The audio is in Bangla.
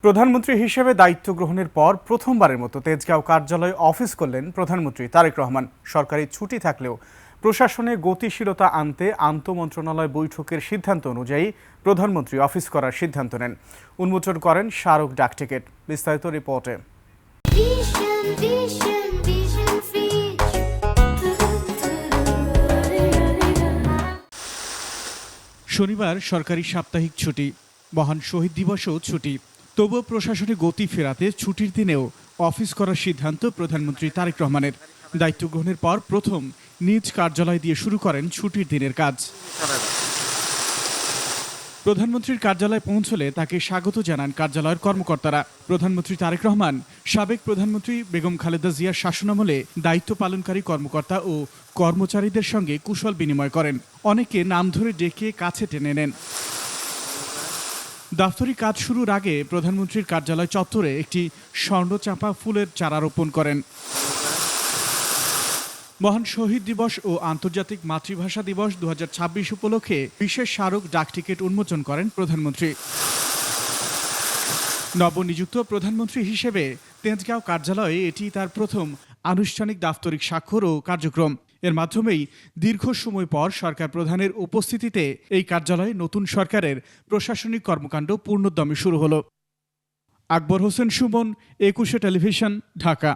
প্রধানমন্ত্রী হিসেবে দায়িত্ব গ্রহণের পর প্রথমবারের মতো তেজগাঁও কার্যালয়ে অফিস করলেন প্রধানমন্ত্রী তারেক রহমান। সরকারি ছুটি থাকলেও প্রশাসনে গতিশীলতা আনতে আন্তঃমন্ত্রণালয় বৈঠকের সিদ্ধান্ত অনুযায়ী প্রধানমন্ত্রী অফিস করার সিদ্ধান্ত নেন। উন্মোচন করেন স্মারক ডাকটিকিট। বিস্তারিত রিপোর্টে। শনিবার সরকারি সাপ্তাহিক ছুটি, মহান শহীদ দিবসও ছুটি। তবুও প্রশাসনে গতি ফেরাতে ছুটির দিনেও অফিস করার সিদ্ধান্ত প্রধানমন্ত্রী তারেক রহমানের। দায়িত্ব গ্রহণের পর প্রথম নিজ কার্যালয় দিয়ে শুরু করেন ছুটির দিনের কাজ। প্রধানমন্ত্রীর কার্যালয়ে পৌঁছলে তাকে স্বাগত জানান কার্যালয়ের কর্মকর্তারা। প্রধানমন্ত্রী তারেক রহমান সাবেক প্রধানমন্ত্রী বেগম খালেদা জিয়ার শাসনামলে দায়িত্ব পালনকারী কর্মকর্তা ও কর্মচারীদের সঙ্গে কুশল বিনিময় করেন। অনেকে নাম ধরে ডেকে কাছে টেনে নেন। দাপ্তরিক কাজ শুরুর আগে প্রধানমন্ত্রীর কার্যালয় চত্বরে একটি স্বর্ণচাপা ফুলের চারা রোপণ করেন। মহান শহীদ দিবস ও আন্তর্জাতিক মাতৃভাষা দিবস 2026 উপলক্ষে বিশেষ স্মারক ডাকটিকিট উন্মোচন করেন প্রধানমন্ত্রী। নবনিযুক্ত প্রধানমন্ত্রী হিসেবে তেজগাঁও কার্যালয়ে এটি তার প্রথম আনুষ্ঠানিক দাপ্তরিক স্বাক্ষর ও কার্যক্রম। এর মাধ্যমেই দীর্ঘ সময় পর সরকার প্রধানের উপস্থিতিতে এই কার্যালয়ে নতুন সরকারের প্রশাসনিক কর্মকাণ্ড পূর্ণোদ্যমে শুরু হলো। আকবর হোসেন সুমন, 21 টেলিভিশন, ঢাকা।